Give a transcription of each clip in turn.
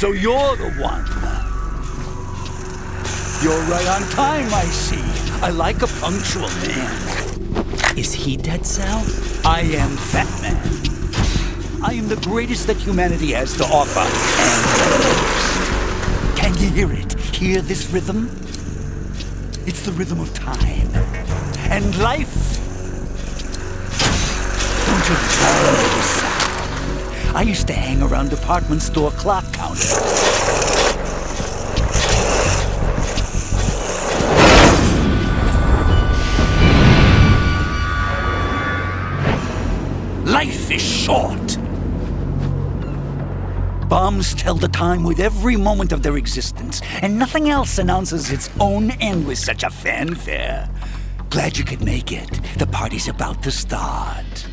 So you're the one. You're right on time, I see. I like a punctual man. Is he dead, Sal? I am Fat Man. I am the greatest that humanity has to offer, and the most. Can you hear it? Hear this rhythm? It's the rhythm of time. And life. Don't you love this sound? I used to hang around department store clock counters. Life is short. Bombs tell the time with every moment of their existence, and nothing else announces its own end with such a fanfare. Glad you could make it. The party's about to start.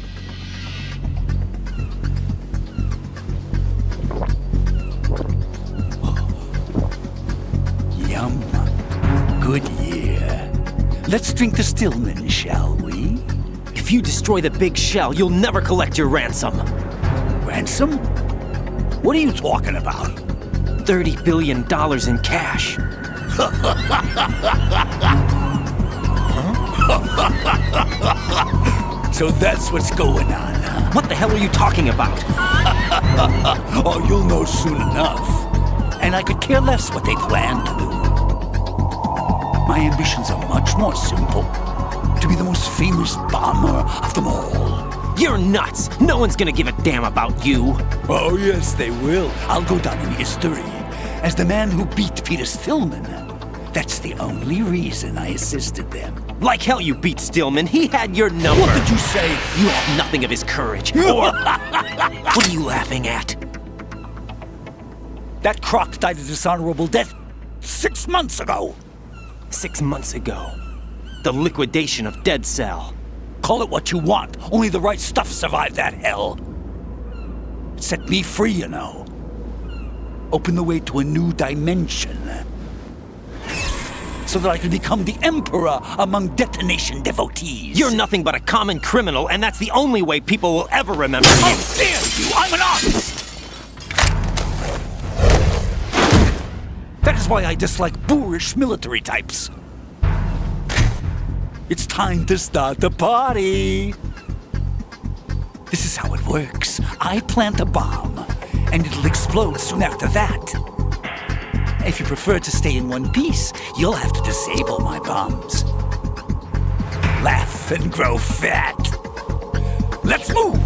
Yum. Good year. Let's drink the Stillman, shall we? If you destroy the big shell, you'll never collect your ransom. Ransom? What are you talking about? $30 billion in cash. So that's what's going on, huh? What the hell are you talking about? Oh, you'll know soon enough. And I could care less what they plan to do. My ambitions are much more simple. To be the most famous bomber of them all. You're nuts! No one's gonna give a damn about you. Oh, yes, they will. I'll go down in history as the man who beat Peter Stillman. That's the only reason I assisted them. Like hell you beat Stillman. He had your number. What did you say? You have nothing of his courage. Or... What are you laughing at? That croc died a dishonorable death 6 months ago. 6 months ago. The liquidation of Dead Cell. Call it what you want. Only the right stuff survived that hell. It set me free, you know. Opened the way to a new dimension. So that I could become the emperor among detonation devotees. You're nothing but a common criminal, and that's the only way people will ever remember you. How dare you! I'm an artist! That is why I dislike boorish military types. It's time to start the party. This is how it works. I plant a bomb, and it'll explode soon after that. If you prefer to stay in one piece, you'll have to disable my bombs. Laugh and grow fat. Let's move!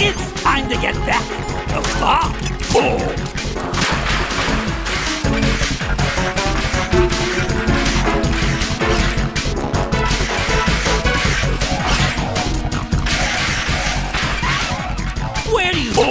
It's time to get back the bomb. Where do you go?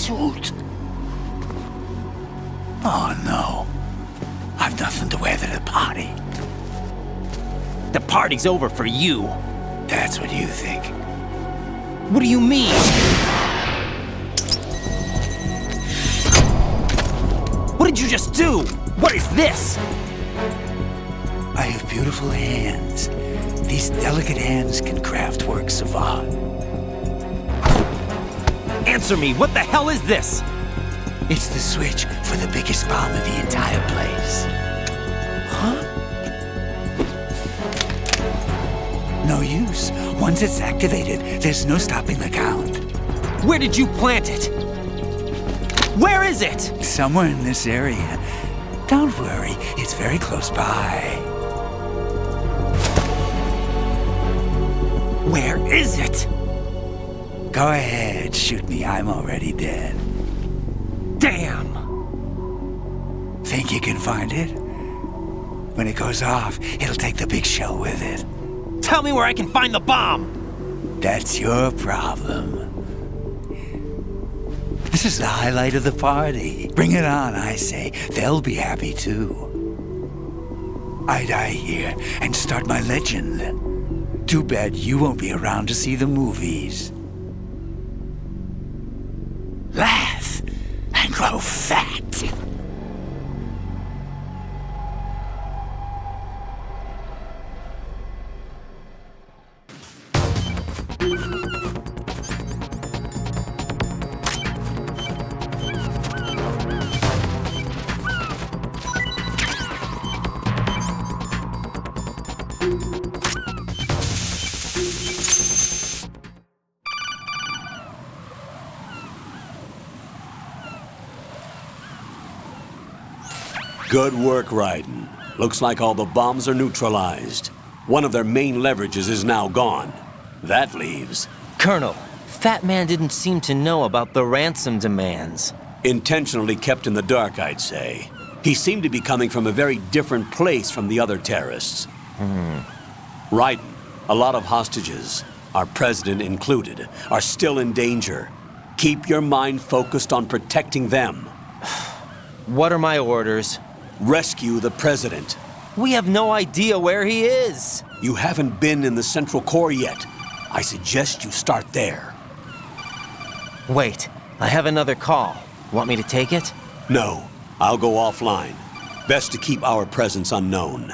suit. Oh no. I've nothing to wear to the party. The party's over for you. That's what you think. What do you mean? What did you just do? What is this? I have beautiful hands. These delicate hands can craft works of art. Answer me, what the hell is this? It's the switch for the biggest bomb in the entire place. Huh? No use. Once it's activated, there's no stopping the count. Where did you plant it? Where is it? Somewhere in this area. Don't worry, it's very close by. Where is it? Go ahead, shoot me. I'm already dead. Damn! Think you can find it? When it goes off, it'll take the big shell with it. Tell me where I can find the bomb! That's your problem. This is the highlight of the party. Bring it on, I say. They'll be happy too. I die here and start my legend. Too bad you won't be around to see the movies. Laugh and grow fat. Good work, Raiden. Looks like all the bombs are neutralized. One of their main leverages is now gone. That leaves... Colonel, Fat Man didn't seem to know about the ransom demands. Intentionally kept in the dark, I'd say. He seemed to be coming from a very different place from the other terrorists. Raiden, a lot of hostages, our president included, are still in danger. Keep your mind focused on protecting them. What are my orders? Rescue the president. We have no idea where he is. You haven't been in the Central Core yet. I suggest you start there. Wait, I have another call. Want me to take it? No, I'll go offline. Best to keep our presence unknown.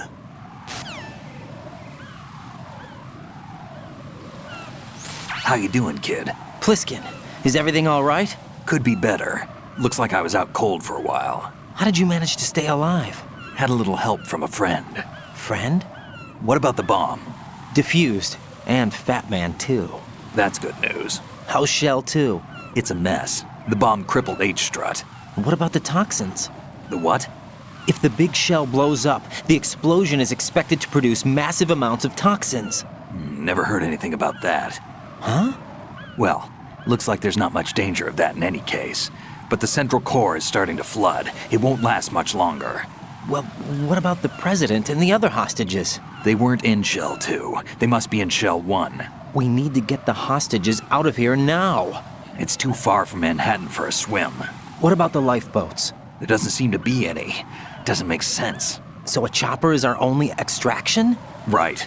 How you doing, kid? Pliskin, is everything all right? Could be better. Looks like I was out cold for a while. How did you manage to stay alive? Had a little help from a friend. Friend? What about the bomb? Diffused. And Fat Man, too. That's good news. How's Shell, too? It's a mess. The bomb crippled H-Strut. What about the toxins? The what? If the big shell blows up, the explosion is expected to produce massive amounts of toxins. Never heard anything about that. Huh? Well, looks like there's not much danger of that in any case. But the Central Core is starting to flood. It won't last much longer. Well, what about the president and the other hostages? They weren't in Shell 2. They must be in Shell 1. We need to get the hostages out of here now. It's too far from Manhattan for a swim. What about the lifeboats? There doesn't seem to be any. Doesn't make sense. So a chopper is our only extraction? Right.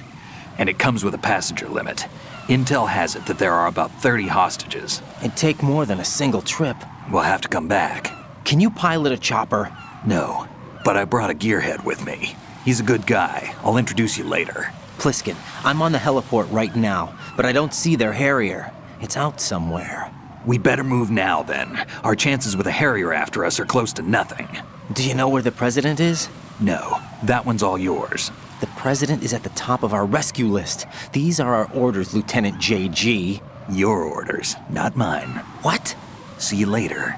And it comes with a passenger limit. Intel has it that there are about 30 hostages. It'd take more than a single trip. We'll have to come back. Can you pilot a chopper? No, but I brought a gearhead with me. He's a good guy. I'll introduce you later. Pliskin, I'm on the heliport right now, but I don't see their Harrier. It's out somewhere. We better move now, then. Our chances with a Harrier after us are close to nothing. Do you know where the president is? No, that one's all yours. The president is at the top of our rescue list. These are our orders, Lieutenant JG. Your orders, not mine. What? See you later.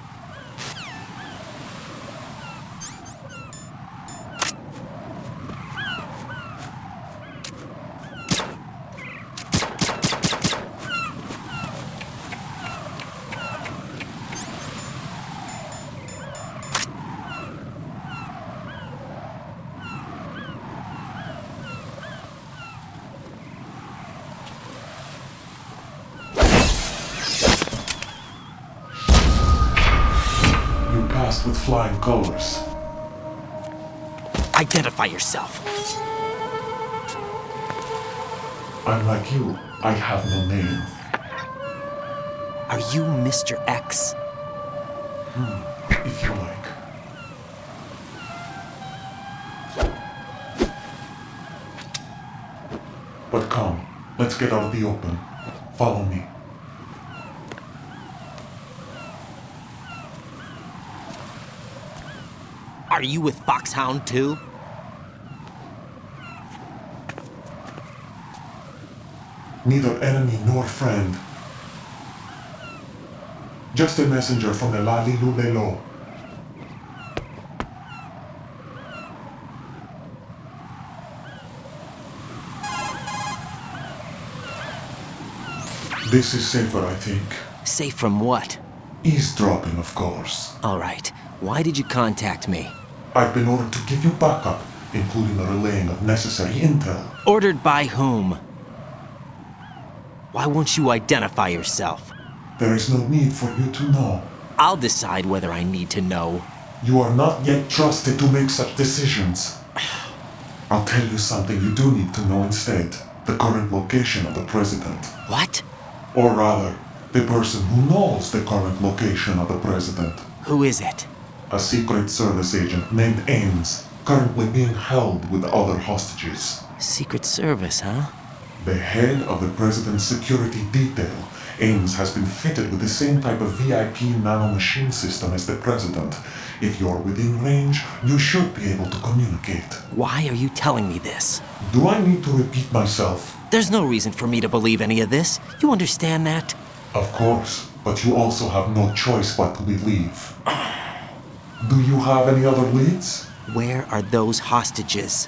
flying colors. Identify yourself. I'm like you. I have no name. Are you Mr. X? If you like. But come, let's get out of the open. Follow me. Are you with Foxhound too? Neither enemy nor friend. Just a messenger from the Lali Lulelo. This is safer, I think. Safe from what? Eavesdropping, of course. All right. Why did you contact me? I've been ordered to give you backup, including the relaying of necessary intel. Ordered by whom? Why won't you identify yourself? There is no need for you to know. I'll decide whether I need to know. You are not yet trusted to make such decisions. I'll tell you something you do need to know instead. The current location of the president. What? Or rather, the person who knows the current location of the president. Who is it? A Secret Service agent named Ames, currently being held with other hostages. Secret Service, huh? The head of the president's security detail, Ames, has been fitted with the same type of VIP nanomachine system as the president. If you're within range, you should be able to communicate. Why are you telling me this? Do I need to repeat myself? There's no reason for me to believe any of this. You understand that? Of course, but you also have no choice but to believe. Do you have any other leads? Where are those hostages?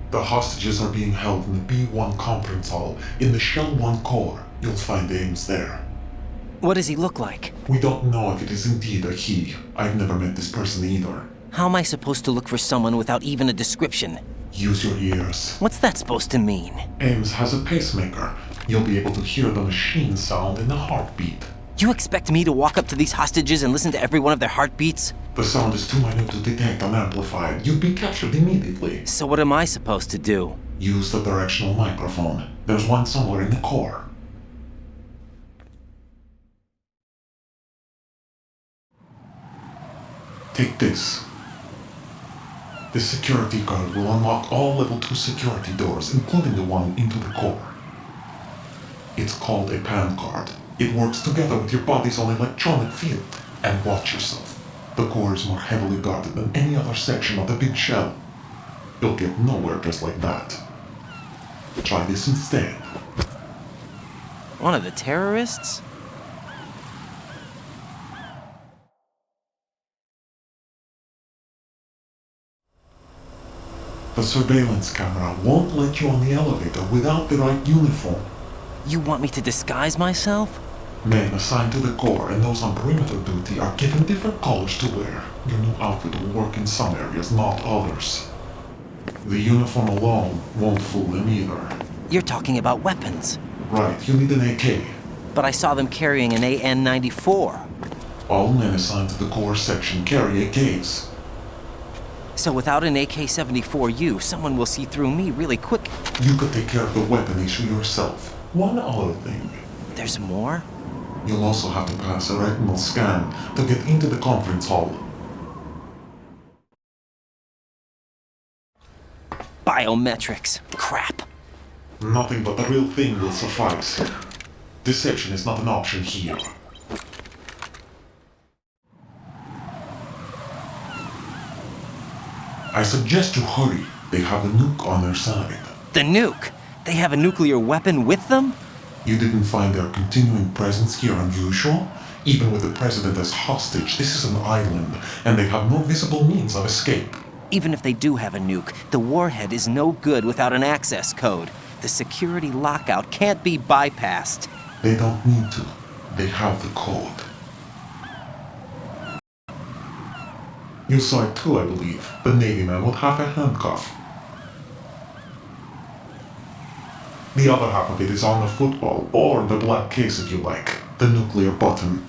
The hostages are being held in the B1 conference hall in the Shell 1 core. You'll find Ames there. What does he look like? We don't know if it is indeed a he. I've never met this person either. How am I supposed to look for someone without even a description? Use your ears. What's that supposed to mean? Ames has a pacemaker. You'll be able to hear the machine sound in the heartbeat. You expect me to walk up to these hostages and listen to every one of their heartbeats? The sound is too minute to detect unamplified. You'd be captured immediately. So what am I supposed to do? Use the directional microphone. There's one somewhere in the core. Take this. This security card will unlock all level 2 security doors, including the one into the core. It's called a PAN card. It works together with your body's own electronic field. And watch yourself. The core is more heavily guarded than any other section of the big shell. You'll get nowhere just like that. Try this instead. One of the terrorists? The surveillance camera won't let you on the elevator without the right uniform. You want me to disguise myself? Men assigned to the core and those on perimeter duty are given different colors to wear. Your new outfit will work in some areas, not others. The uniform alone won't fool them either. You're talking about weapons. Right, you need an AK. But I saw them carrying an AN-94. All men assigned to the core section carry AKs. So without an AK-74U, someone will see through me really quick. You could take care of the weapon issue yourself. One other thing. There's more? You'll also have to pass a retinal scan to get into the conference hall. Biometrics. Crap. Nothing but the real thing will suffice. Deception is not an option here. I suggest you hurry. They have a nuke on their side. The nuke? They have a nuclear weapon with them? You didn't find their continuing presence here unusual? Even with the president as hostage, this is an island, and they have no visible means of escape. Even if they do have a nuke, the warhead is no good without an access code. The security lockout can't be bypassed. They don't need to. They have the code. You saw it too, I believe. The Navy man with half a handcuff. The other half of it is on the football, or the black case if you like, the nuclear button.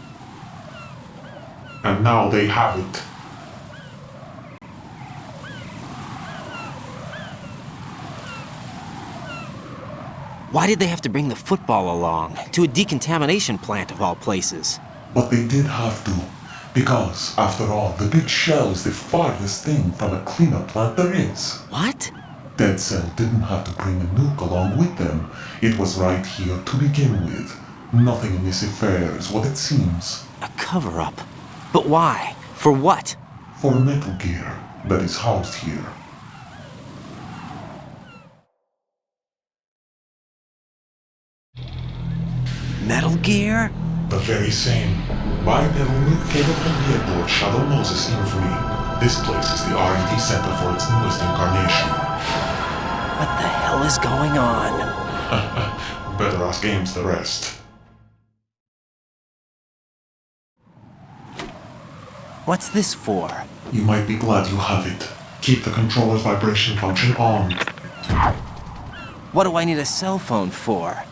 And now they have it. Why did they have to bring the football along? To a decontamination plant of all places. But they did have to. Because, after all, the big shell is the farthest thing from a cleanup plant there is. What? Dead Cell didn't have to bring a nuke along with them. It was right here to begin with. Nothing in this affair is what it seems. A cover-up? But why? For what? For Metal Gear that is housed here. Metal Gear? The very same. Bipedal nuke-capable vehicle of Shadow Moses infamy. This place is the R&D center for its newest incarnation. What the hell is going on? Better ask Ames the rest. What's this for? You might be glad you have it. Keep the controller's vibration function on. What do I need a cell phone for?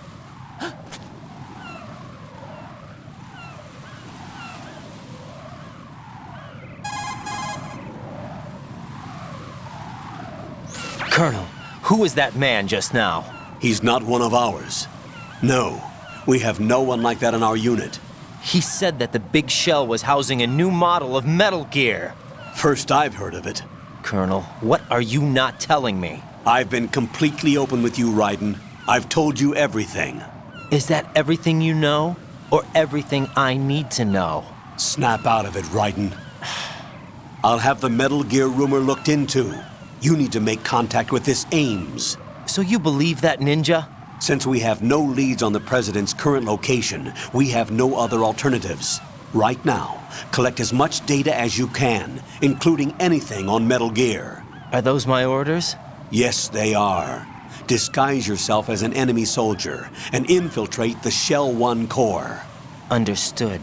Colonel, who was that man just now? He's not one of ours. No, we have no one like that in our unit. He said that the big shell was housing a new model of Metal Gear. First I've heard of it. Colonel, what are you not telling me? I've been completely open with you, Raiden. I've told you everything. Is that everything you know? Or everything I need to know? Snap out of it, Raiden. I'll have the Metal Gear rumor looked into. You need to make contact with this Ames. So you believe that ninja? Since we have no leads on the President's current location, we have no other alternatives. Right now, collect as much data as you can, including anything on Metal Gear. Are those my orders? Yes, they are. Disguise yourself as an enemy soldier and infiltrate the Shell 1 core. Understood.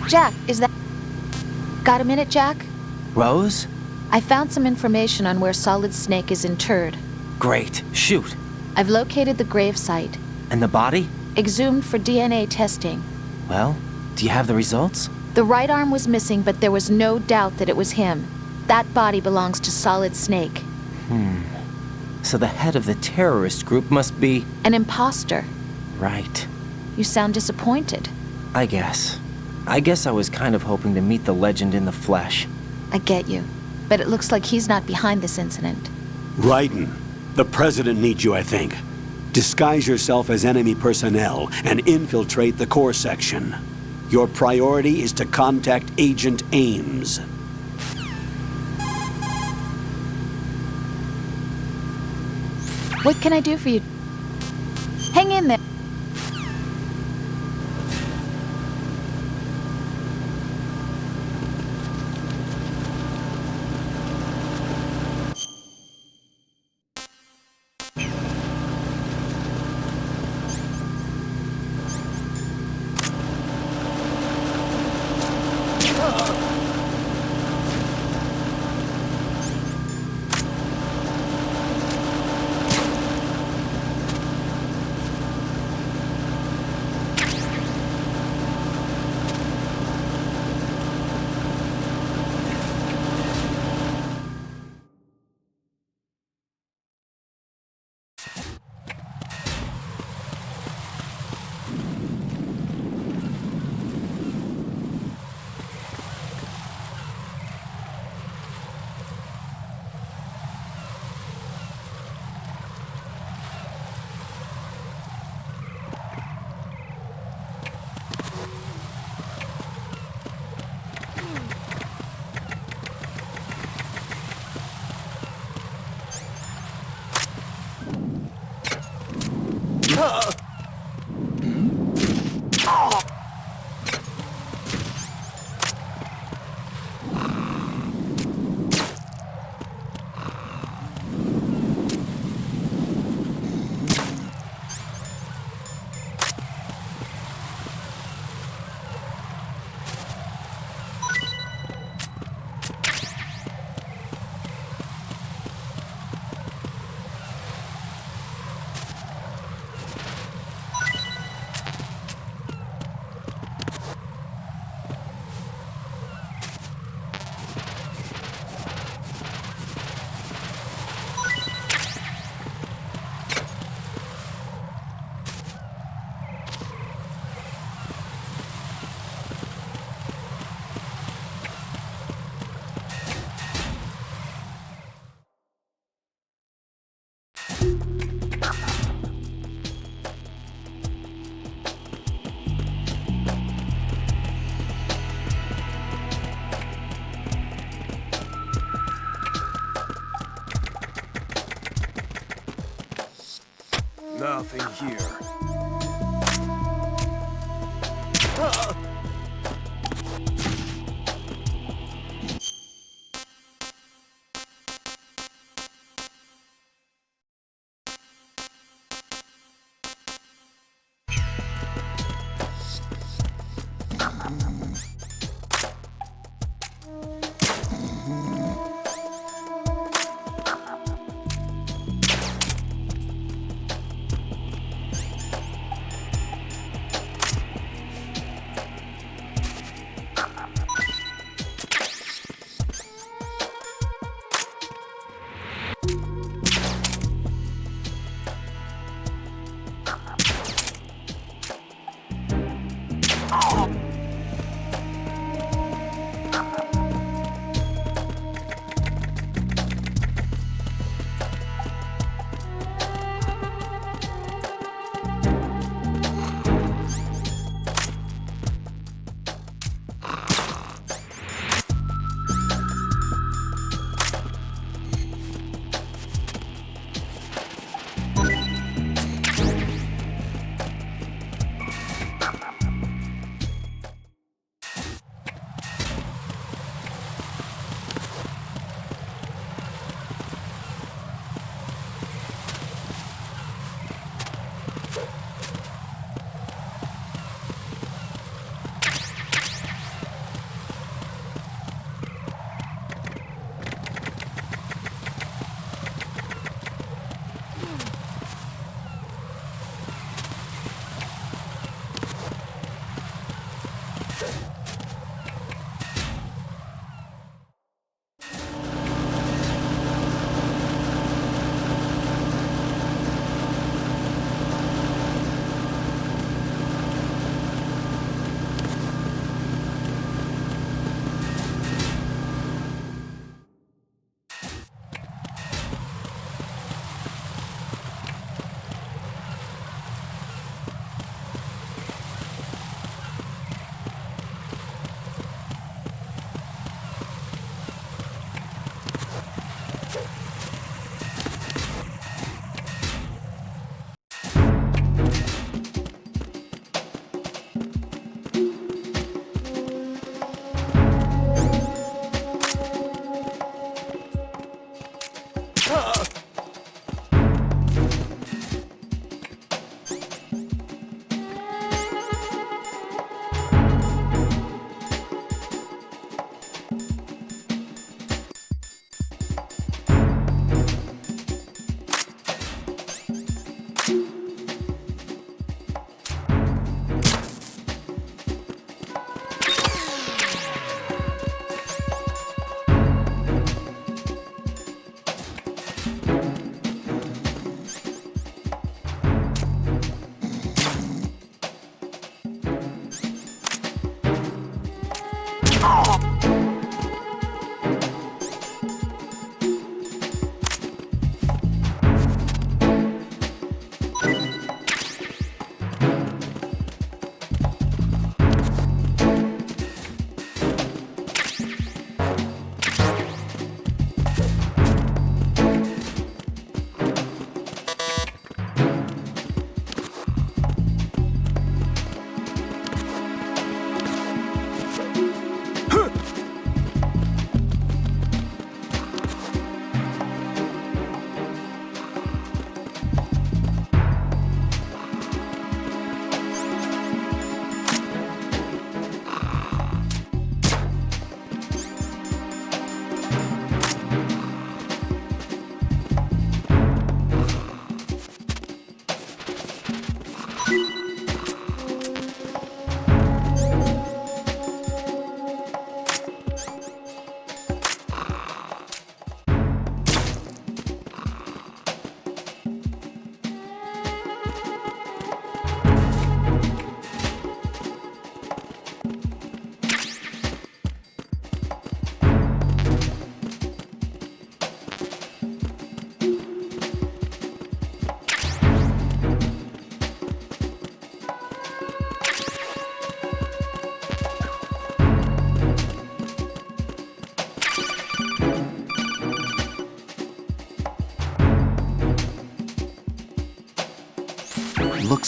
Jack, is that... Got a minute, Jack? Rose? I found some information on where Solid Snake is interred. Great. Shoot. I've located the grave site. And the body? Exhumed for DNA testing. Well, do you have the results? The right arm was missing, but there was no doubt that it was him. That body belongs to Solid Snake. So the head of the terrorist group must be... An imposter. Right. You sound disappointed. I guess I was kind of hoping to meet the legend in the flesh. I get you. But it looks like he's not behind this incident. Raiden, the President needs you, I think. Disguise yourself as enemy personnel and infiltrate the core section. Your priority is to contact Agent Ames. What can I do for you? Hang in there. nothing here.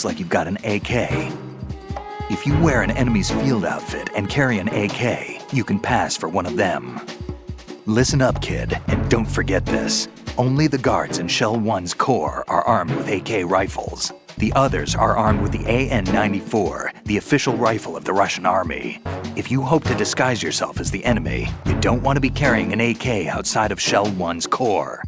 looks like you've got an AK. If you wear an enemy's field outfit and carry an AK, you can pass for one of them. Listen up, kid, and don't forget this. Only the guards in Shell 1's Corps are armed with AK rifles. The others are armed with the AN-94, the official rifle of the Russian army. If you hope to disguise yourself as the enemy, you don't want to be carrying an AK outside of Shell 1's Corps.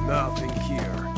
Nothing here.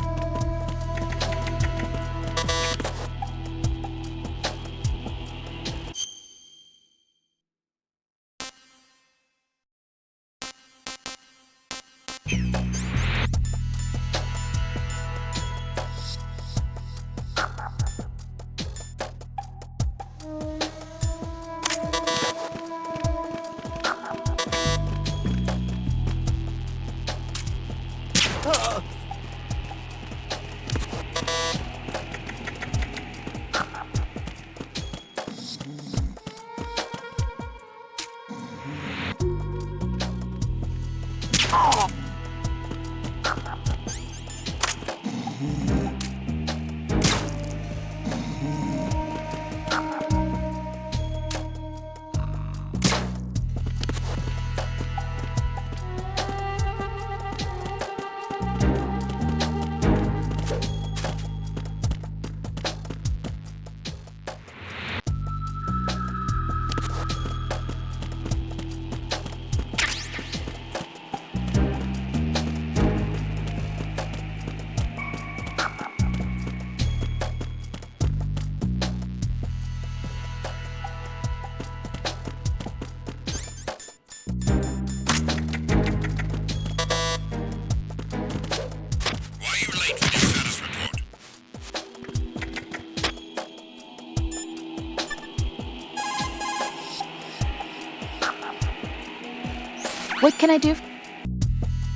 What can I do?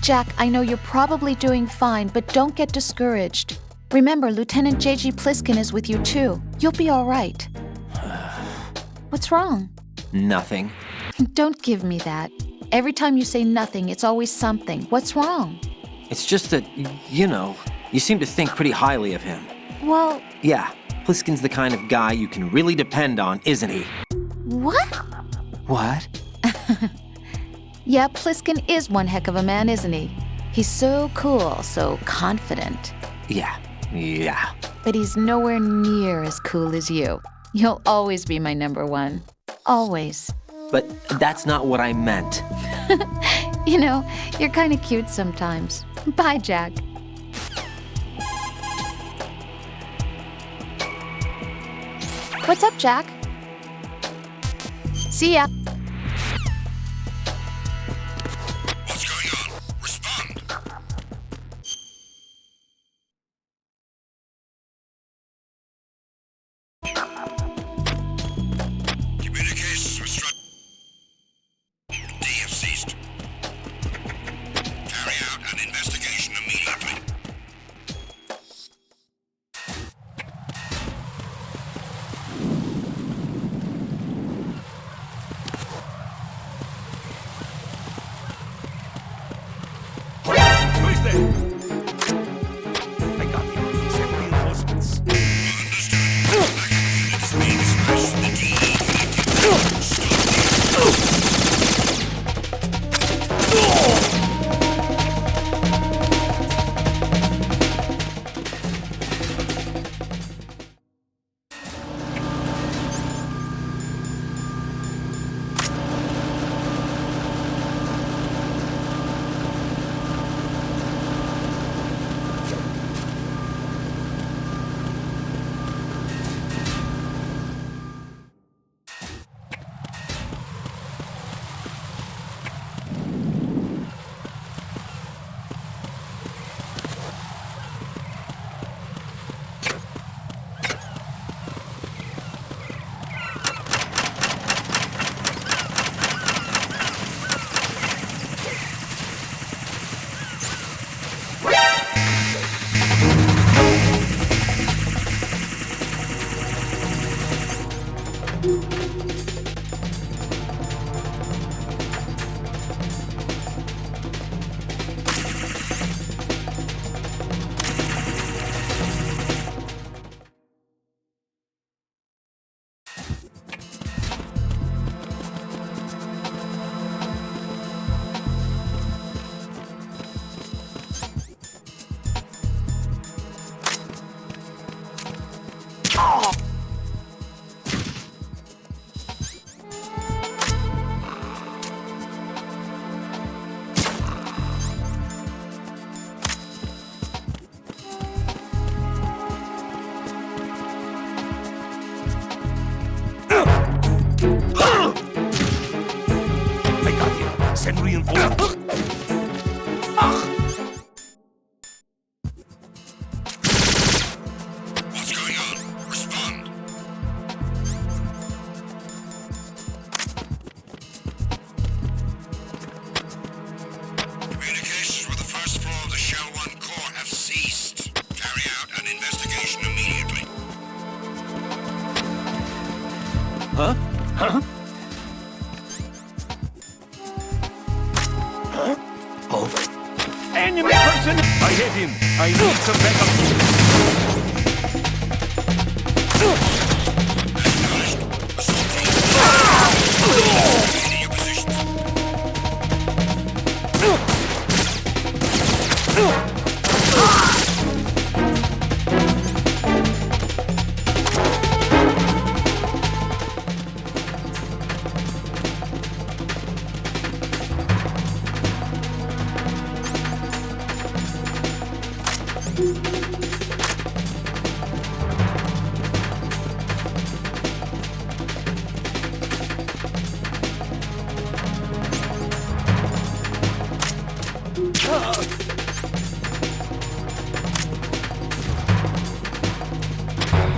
Jack, I know you're probably doing fine, but don't get discouraged. Remember, Lieutenant J.G. Pliskin is with you too. You'll be all right. What's wrong? Nothing. Don't give me that. Every time you say nothing, it's always something. What's wrong? It's just that, you seem to think pretty highly of him. Well, Yeah, Pliskin's the kind of guy you can really depend on, isn't he? what? What? Yeah, Pliskin is one heck of a man, isn't he? He's so cool, so confident. Yeah. But he's nowhere near as cool as you. You'll always be my number one. Always. But that's not what I meant. You know, you're kind of cute sometimes. Bye, Jack. What's up, Jack? See ya. What's going on? Respond. Communications with D have ceased. Carry out an investigation immediately. Who's there? I got you. Send reinforcements. It's being smashed with the DE collective. Stop I got you. Send reinforcements. What's going on? Respond. Communications with the first floor of the Shell 1 core have ceased. Carry out an investigation immediately. Enemy person! I hit him. I need some backup. Maintaining your positions.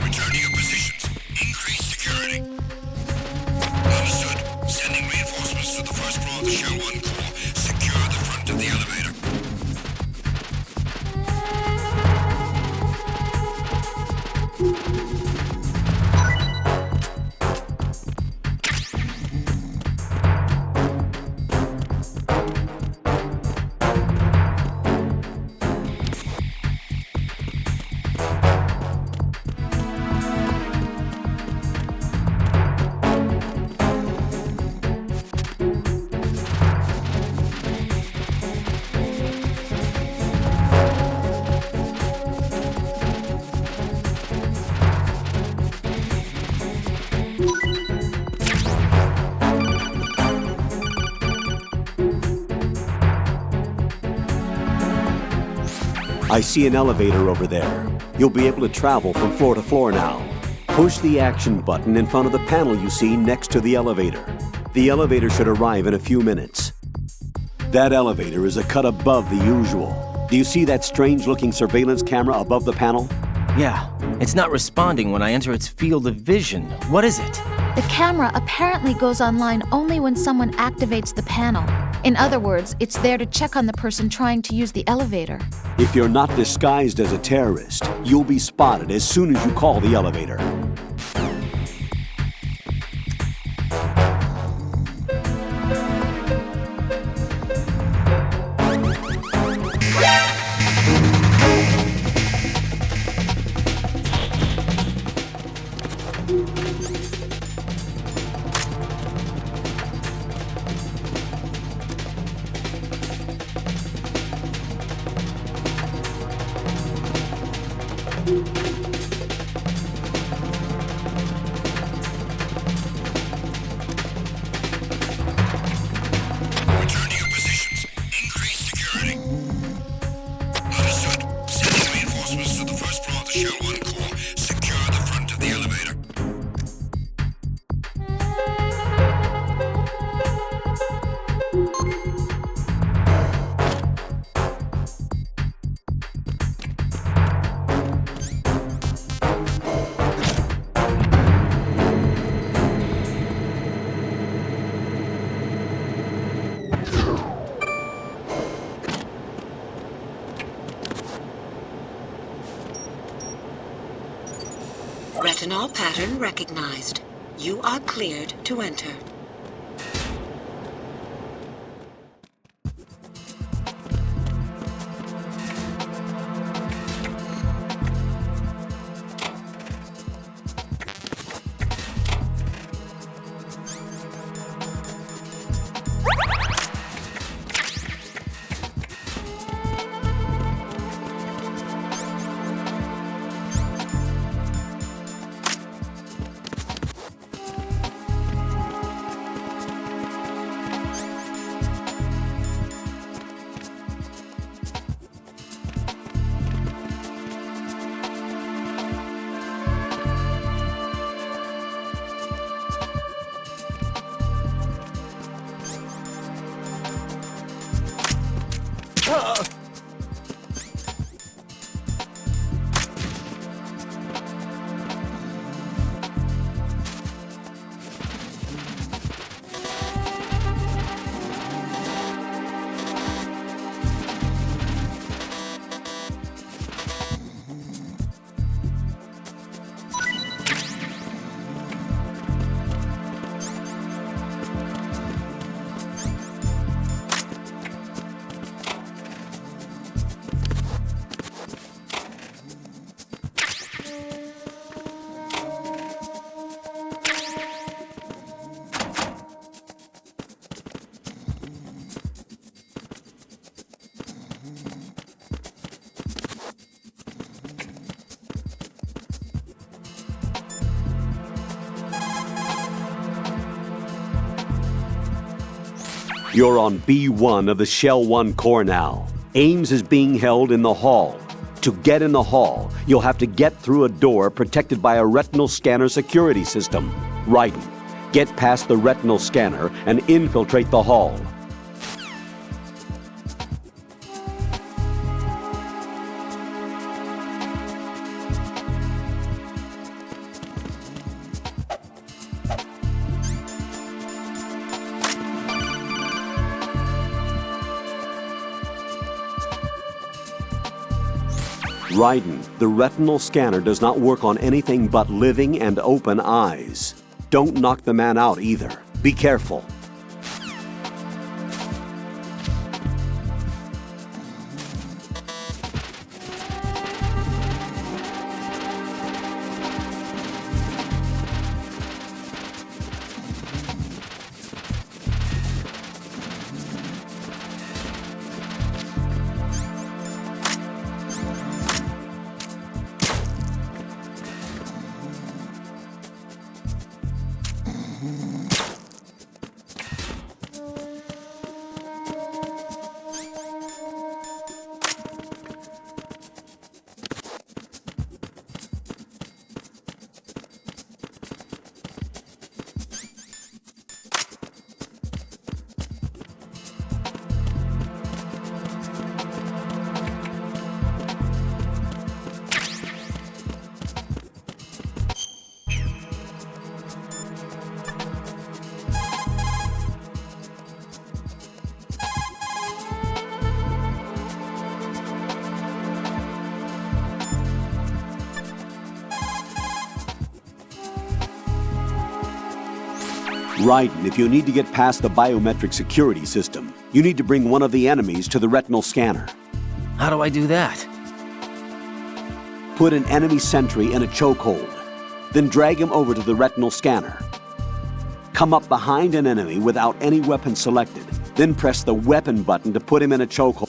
Return to your positions. Increase security. Understood. Sending reinforcements to the first floor of the Shell 1 core. I see an elevator over there. You'll be able to travel from floor to floor now. Push the action button in front of the panel you see next to the elevator. The elevator should arrive in a few minutes. That elevator is a cut above the usual. Do you see that strange-looking surveillance camera above the panel? Yeah, it's not responding when I enter its field of vision. What is it? The camera apparently goes online only when someone activates the panel. In other words, it's there to check on the person trying to use the elevator. If you're not disguised as a terrorist, you'll be spotted as soon as you call the elevator. Return to your positions. Increase security. Understood. Sending reinforcements to the first floor of the Shell 1 core. Secure the front of the elevator. Retinol pattern recognized. You are cleared to enter. You're on B1 of the Shell 1 core now. Ames is being held in the hall. To get in the hall, you'll have to get through a door protected by a retinal scanner security system. Raiden, get past the retinal scanner and infiltrate the hall. Raiden, the retinal scanner does not work on anything but living and open eyes. Don't knock the man out either. Be careful. Raiden, if you need to get past the biometric security system, you need to bring one of the enemies to the retinal scanner. How do I do that? Put an enemy sentry in a chokehold, then drag him over to the retinal scanner. Come up behind an enemy without any weapon selected, then press the weapon button to put him in a chokehold.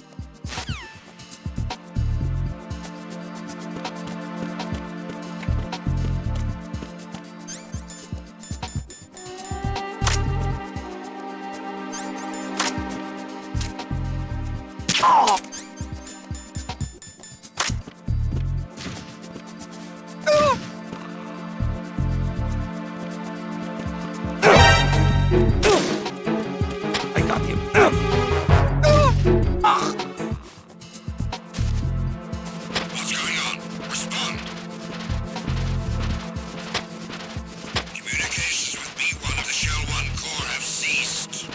What's going on? Respond. Communications with B1 of the Shell 1 core have ceased.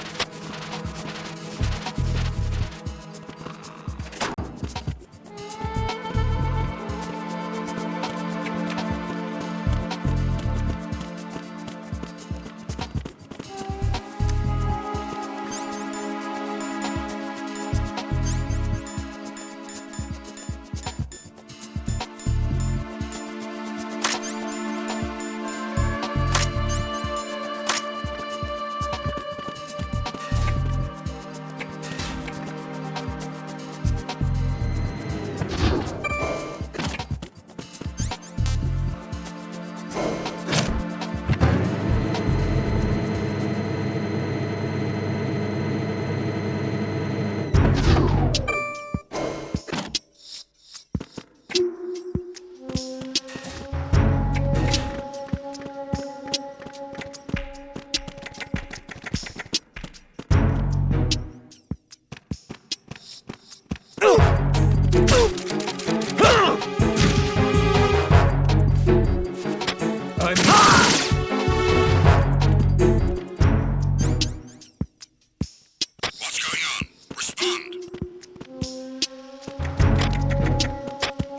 What's going on? Respond.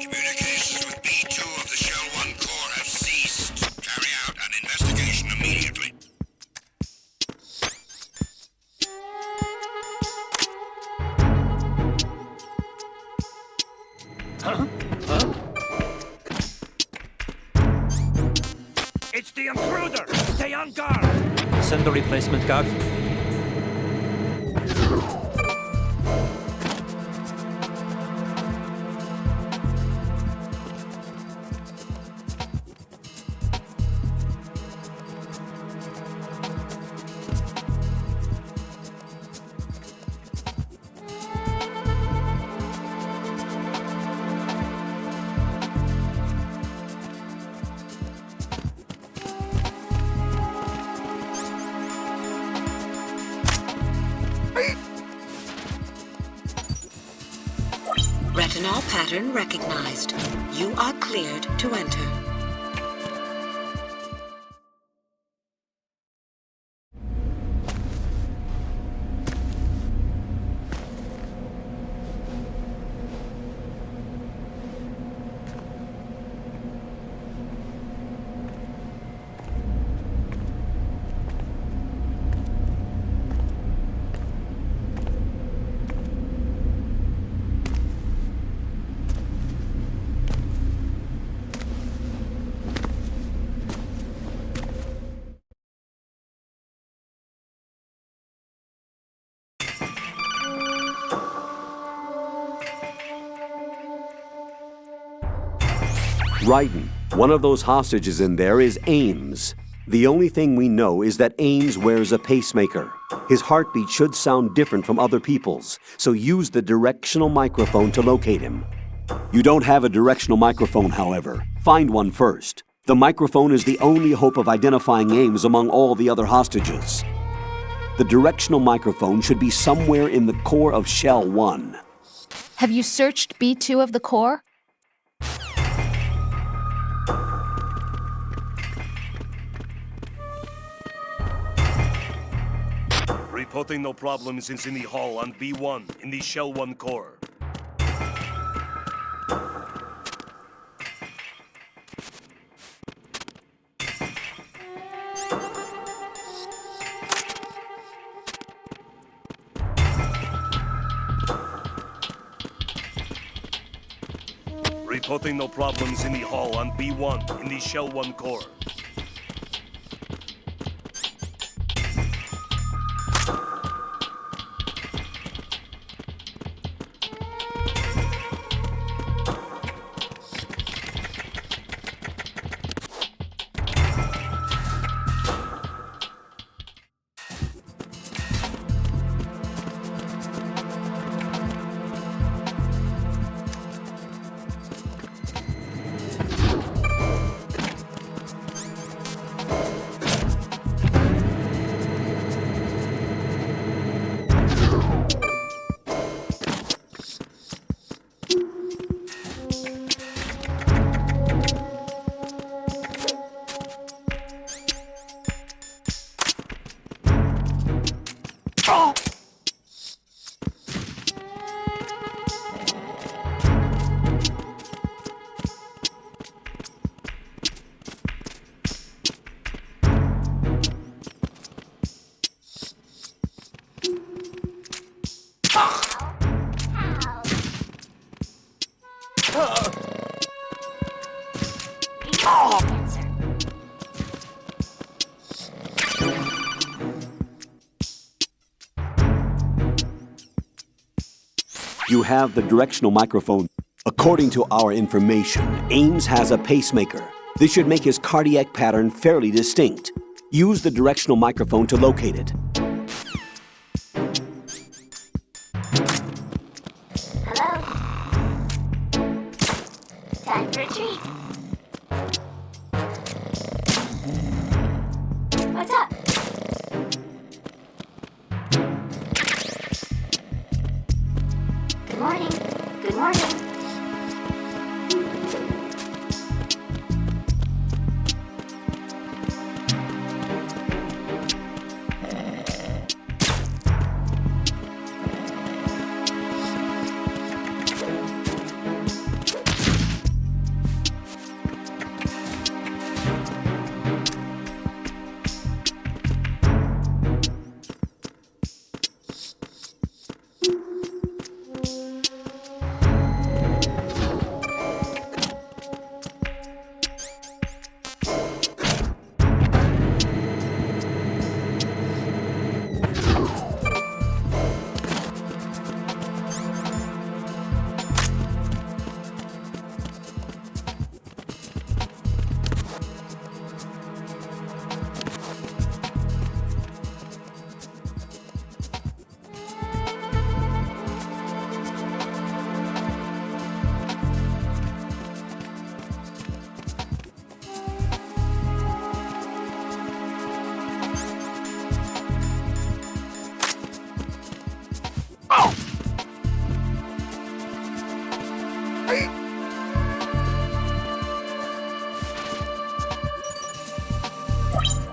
Communications with B2 of the Shell 1 core have ceased. Carry out an investigation immediately. It's the intruder! Stay on guard! Send the replacement guard. Retinol pattern recognized. You are cleared to enter. Raiden, one of those hostages in there is Ames. The only thing we know is that Ames wears a pacemaker. His heartbeat should sound different from other people's, so use the directional microphone to locate him. You don't have a directional microphone, however. Find one first. The microphone is the only hope of identifying Ames among all the other hostages. The directional microphone should be somewhere in the core of Shell 1. Have you searched B2 of the core? Reporting no problems in City Hall on B1 in the Shell 1 core. Reporting no problems in the hall on B1 in the Shell 1 core. You have the directional microphone. According to our information, Ames has a pacemaker. This should make his cardiac pattern fairly distinct. Use the directional microphone to locate it. Hello? Time for a treat. What's up? Good morning. Good morning.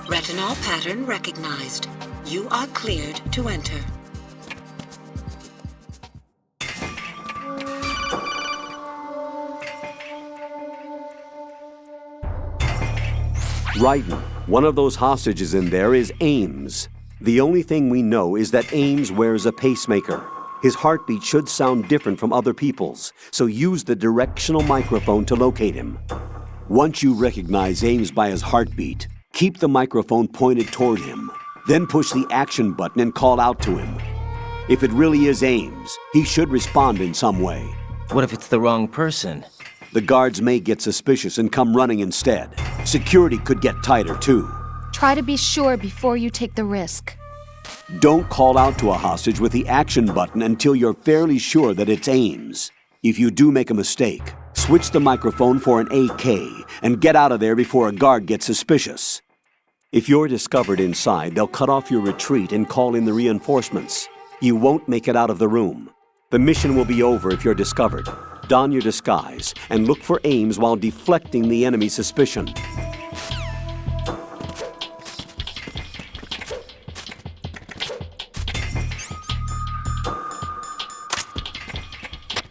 Retinol pattern recognized. You are cleared to enter. Ryden, one of those hostages in there is Ames. The only thing we know is that Ames wears a pacemaker. His heartbeat should sound different from other people's, so use the directional microphone to locate him. Once you recognize Ames by his heartbeat, keep the microphone pointed toward him. Then push the action button and call out to him. If it really is Ames, he should respond in some way. What if it's the wrong person? The guards may get suspicious and come running instead. Security could get tighter, too. Try to be sure before you take the risk. Don't call out to a hostage with the action button until you're fairly sure that it's Ames. If you do make a mistake, switch the microphone for an AK and get out of there before a guard gets suspicious. If you're discovered inside, they'll cut off your retreat and call in the reinforcements. You won't make it out of the room. The mission will be over if you're discovered. Don your disguise and look for Ames while deflecting the enemy's suspicion.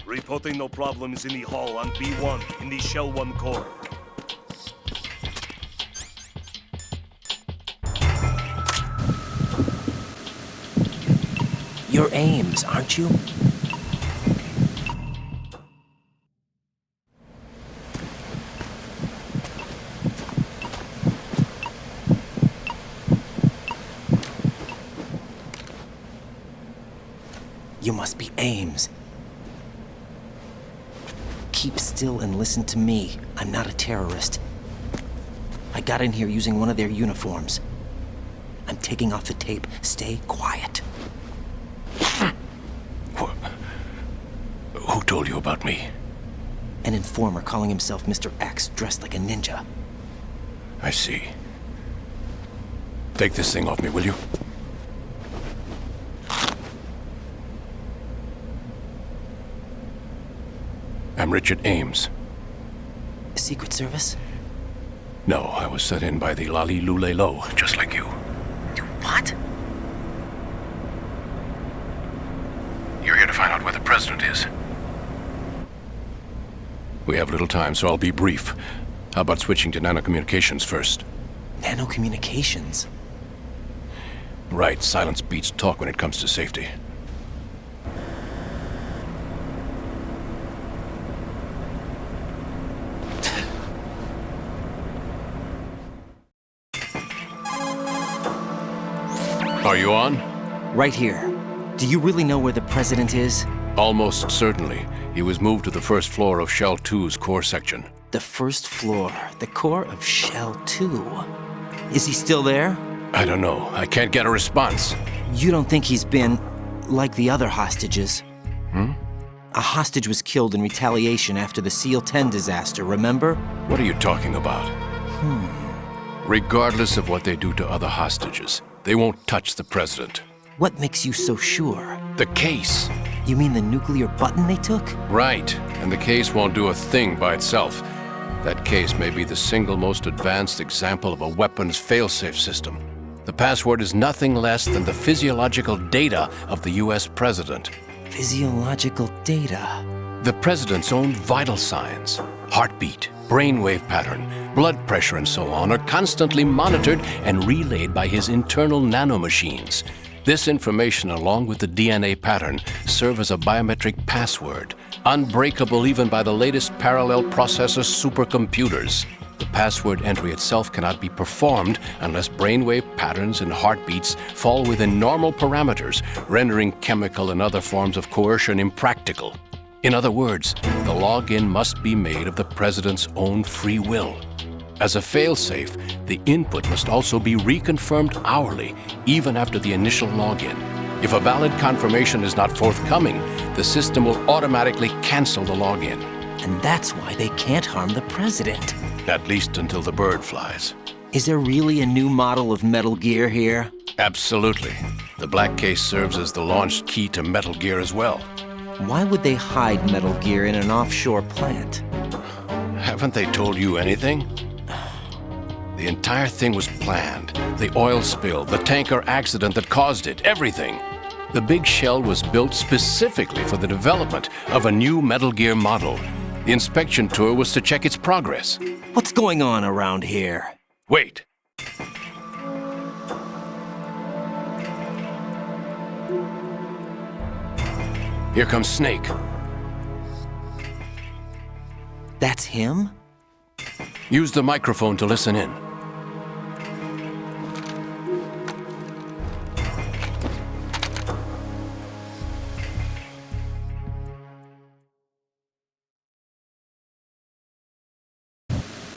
Reporting no problems in the hall on B1 in the Shell 1 core. You're Ames, aren't you? You must be Ames. Keep still and listen to me. I'm not a terrorist. I got in here using one of their uniforms. I'm taking off the tape. Stay quiet. Who told you about me? An informer calling himself Mr. X, dressed like a ninja. I see. Take this thing off me, will you? I'm Richard Ames. Secret Service? No, I was set in by the Lali Lule Lo, just like you. You what? You're here to find out where the president is. We have little time, so I'll be brief. How about switching to nanocommunications first? Nanocommunications? Right, silence beats talk when it comes to safety. Are you on? Right here. Do you really know where the president is? Almost certainly. He was moved to the first floor of Shell 2's core section. The first floor, the core of Shell 2. Is he still there? I don't know. I can't get a response. You don't think he's been like the other hostages? A hostage was killed in retaliation after the SEAL 10 disaster, remember? What are you talking about? Regardless of what they do to other hostages, they won't touch the president. What makes you so sure? The case. You mean the nuclear button they took? Right, and the case won't do a thing by itself. That case may be the single most advanced example of a weapons failsafe system. The password is nothing less than the physiological data of the US president. Physiological data? The president's own vital signs, heartbeat, brainwave pattern, blood pressure and so on are constantly monitored and relayed by his internal nanomachines. This information, along with the DNA pattern, serve as a biometric password, unbreakable even by the latest parallel processor supercomputers. The password entry itself cannot be performed unless brainwave patterns and heartbeats fall within normal parameters, rendering chemical and other forms of coercion impractical. In other words, the login must be made of the president's own free will. As a failsafe, the input must also be reconfirmed hourly, even after the initial login. If a valid confirmation is not forthcoming, the system will automatically cancel the login. And that's why they can't harm the president. At least until the bird flies. Is there really a new model of Metal Gear here? Absolutely. The black case serves as the launch key to Metal Gear as well. Why would they hide Metal Gear in an offshore plant? Haven't they told you anything? The entire thing was planned. The oil spill, the tanker accident that caused it, everything. The big shell was built specifically for the development of a new Metal Gear model. The inspection tour was to check its progress. What's going on around here? Wait. Here comes Snake. That's him? Use the microphone to listen in.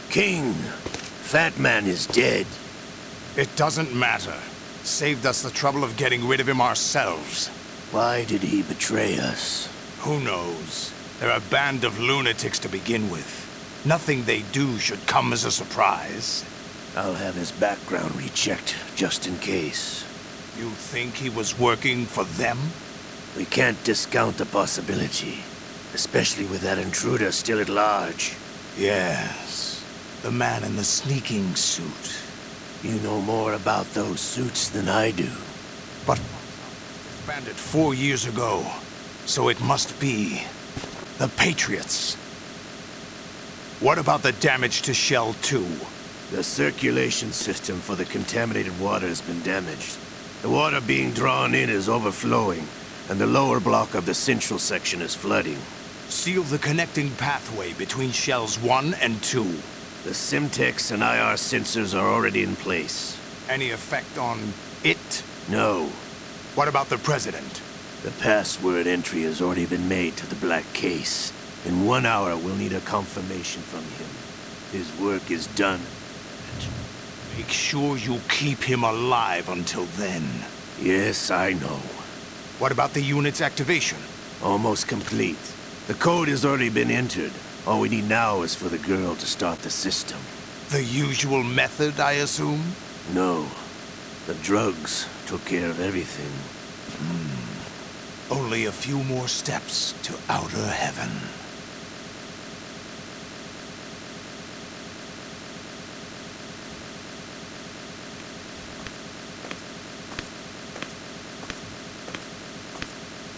King, Fat Man is dead. It doesn't matter. Saved us the trouble of getting rid of him ourselves. Why did he betray us? Who knows? They're a band of lunatics to begin with. Nothing they do should come as a surprise. I'll have his background rechecked, just in case. You think he was working for them? We can't discount the possibility, especially with that intruder still at large. Yes, the man in the sneaking suit. You know more about those suits than I do. But disbanded 4 years ago, so it must be the Patriots. What about the damage to Shell 2? The circulation system for the contaminated water has been damaged. The water being drawn in is overflowing, and the lower block of the central section is flooding. Seal the connecting pathway between Shells 1 and 2. The Simtex and IR sensors are already in place. Any effect on it? No. What about the President? The password entry has already been made to the black case. In 1 hour, we'll need a confirmation from him. His work is done. Make sure you keep him alive until then. Yes, I know. What about the unit's activation? Almost complete. The code has already been entered. All we need now is for the girl to start the system. The usual method, I assume? No. The drugs took care of everything. Only a few more steps to outer heaven.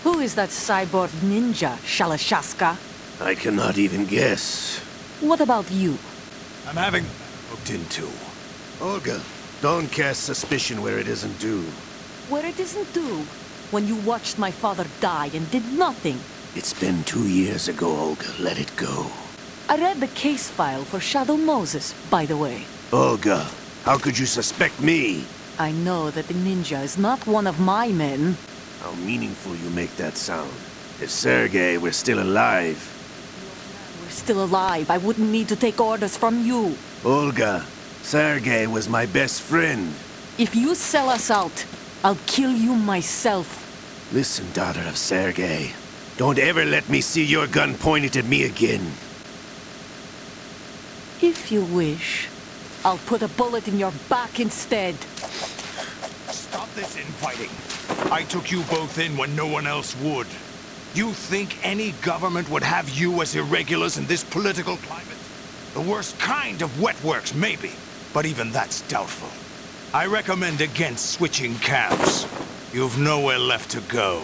Who is that cyborg ninja, Shalashaska? I cannot even guess. What about you? I'm having looked into. Olga, don't cast suspicion where it isn't due. Where it isn't due? When you watched my father die and did nothing. It's been 2 years ago, Olga. Let it go. I read the case file for Shadow Moses, by the way. Olga, how could you suspect me? I know that the ninja is not one of my men. How meaningful you make that sound. If Sergei were still alive... If we're still alive, I wouldn't need to take orders from you. Olga, Sergei was my best friend. If you sell us out, I'll kill you myself. Listen, daughter of Sergei. Don't ever let me see your gun pointed at me again. If you wish, I'll put a bullet in your back instead. Stop this infighting. I took you both in when no one else would. You think any government would have you as irregulars in this political climate? The worst kind of wet works, maybe, but even that's doubtful. I recommend against switching camps. You've nowhere left to go.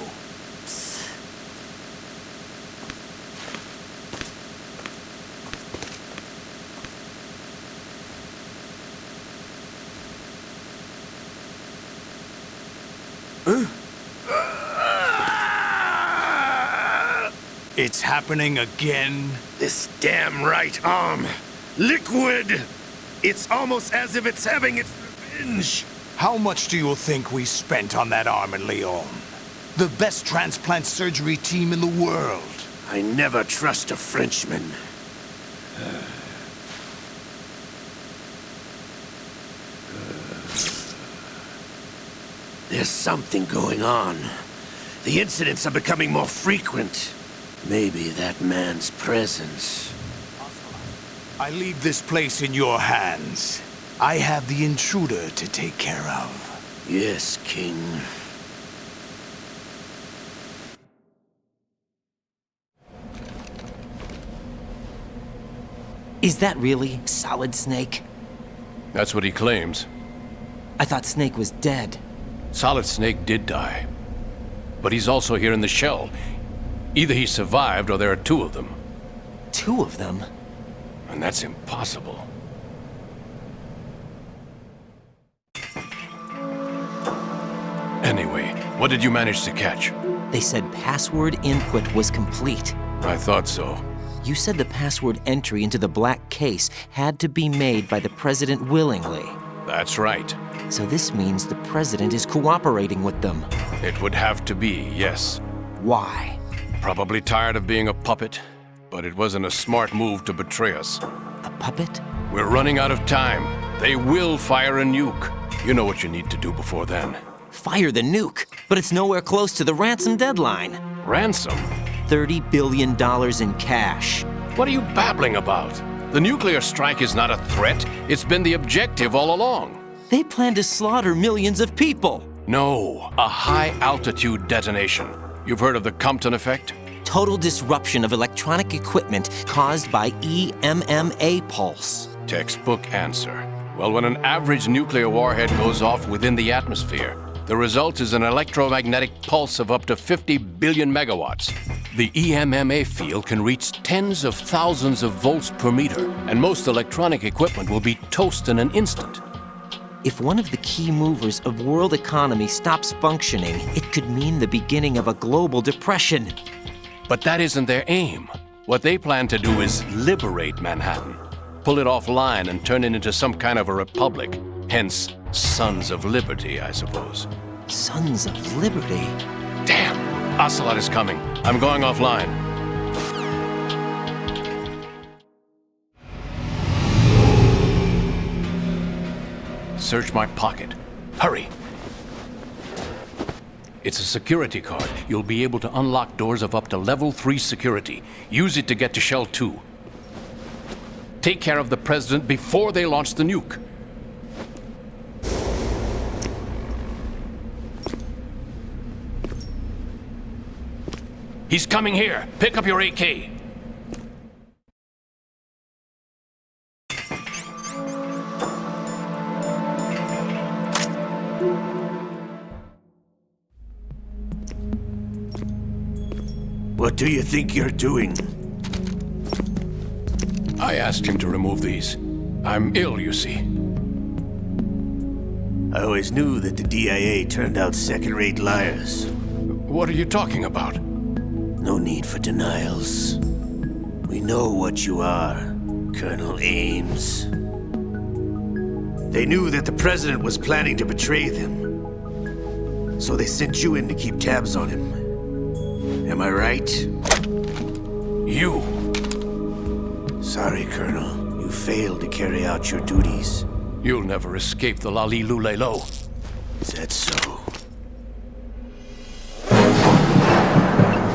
It's happening again? This damn right arm. Liquid! It's almost as if it's having its revenge. How much do you think we spent on that arm in Lyon? The best transplant surgery team in the world. I never trust a Frenchman. There's something going on. The incidents are becoming more frequent. Maybe that man's presence. I leave this place in your hands. I have the intruder to take care of. Yes, King. Is that really Solid Snake? That's what he claims. I thought Snake was dead. Solid Snake did die. But he's also here in the shell. Either he survived or there are two of them. Two of them? And that's impossible. Anyway, what did you manage to catch? They said password input was complete. I thought so. You said the password entry into the black case had to be made by the president willingly. That's right. So this means the president is cooperating with them. It would have to be, yes. Why? Probably tired of being a puppet, but it wasn't a smart move to betray us. A puppet? We're running out of time. They will fire a nuke. You know what you need to do before then. Fire the nuke, but it's nowhere close to the ransom deadline. Ransom? $30 billion in cash. What are you babbling about? The nuclear strike is not a threat. It's been the objective all along. They plan to slaughter millions of people. No, a high-altitude detonation. You've heard of the Compton effect? Total disruption of electronic equipment caused by EMMA pulse. Textbook answer. Well, when an average nuclear warhead goes off within the atmosphere, the result is an electromagnetic pulse of up to 50 billion megawatts. The EMMA field can reach tens of thousands of volts per meter, and most electronic equipment will be toast in an instant. If one of the key movers of world economy stops functioning, it could mean the beginning of a global depression. But that isn't their aim. What they plan to do is liberate Manhattan, pull it offline and turn it into some kind of a republic. Hence, Sons of Liberty, I suppose. Sons of Liberty? Damn! Ocelot is coming. I'm going offline. Search my pocket. Hurry! It's a security card. You'll be able to unlock doors of up to level 3 security. Use it to get to Shell 2. Take care of the President before they launch the nuke. He's coming here. Pick up your AK. What do you think you're doing? I asked him to remove these. I'm ill, you see. I always knew that the DIA turned out second-rate liars. What are you talking about? No need for denials. We know what you are, Colonel Ames. They knew that the President was planning to betray them. So they sent you in to keep tabs on him. Am I right? You. Sorry, Colonel. You failed to carry out your duties. You'll never escape the Lali-Lulelo. Is that so?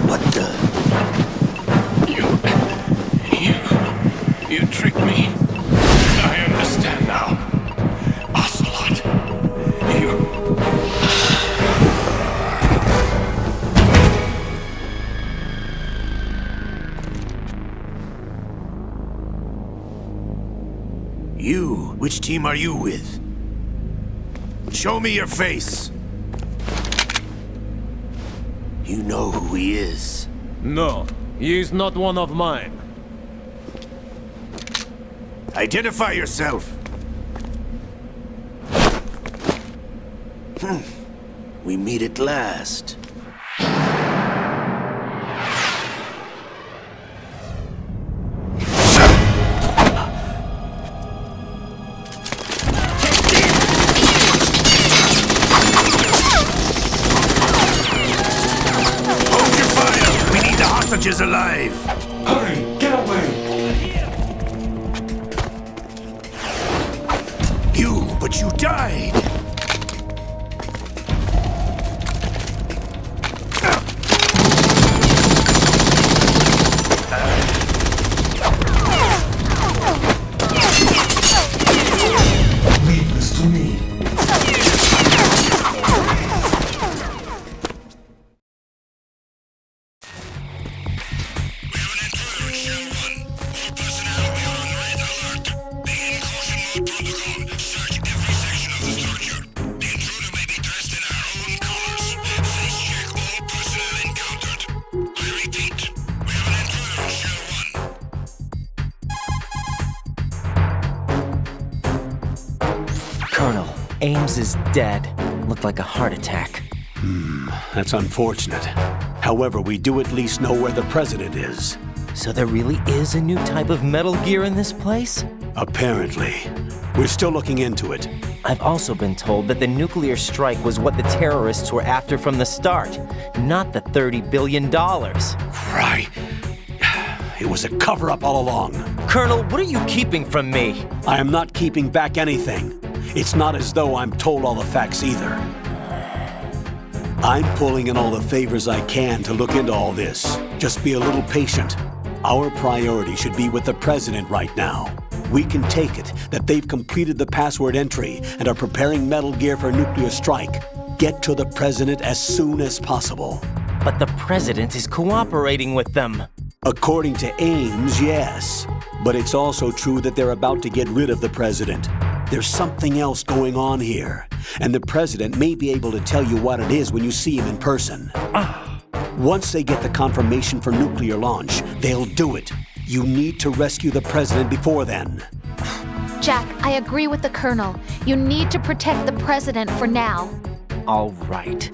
What the? You tricked me. I understand now. Ocelot. You? Which team are you with? Show me your face. You know who he is. No, he is not one of mine. Identify yourself. We meet at last. Is alive. Hurry, get away! But you died. Leave this to me. Ames is dead. Looked like a heart attack. That's unfortunate. However, we do at least know where the President is. So there really is a new type of Metal Gear in this place? Apparently. We're still looking into it. I've also been told that the nuclear strike was what the terrorists were after from the start, not the $30 billion. Right. It was a cover-up all along. Colonel, what are you keeping from me? I am not keeping back anything. It's not as though I'm told all the facts either. I'm pulling in all the favors I can to look into all this. Just be a little patient. Our priority should be with the President right now. We can take it that they've completed the password entry and are preparing Metal Gear for nuclear strike. Get to the President as soon as possible. But the President is cooperating with them. According to Ames, yes. But it's also true that they're about to get rid of the President. There's something else going on here, and the President may be able to tell you what it is when you see him in person. Once they get the confirmation for nuclear launch, they'll do it. You need to rescue the President before then. Jack, I agree with the Colonel. You need to protect the President for now. All right.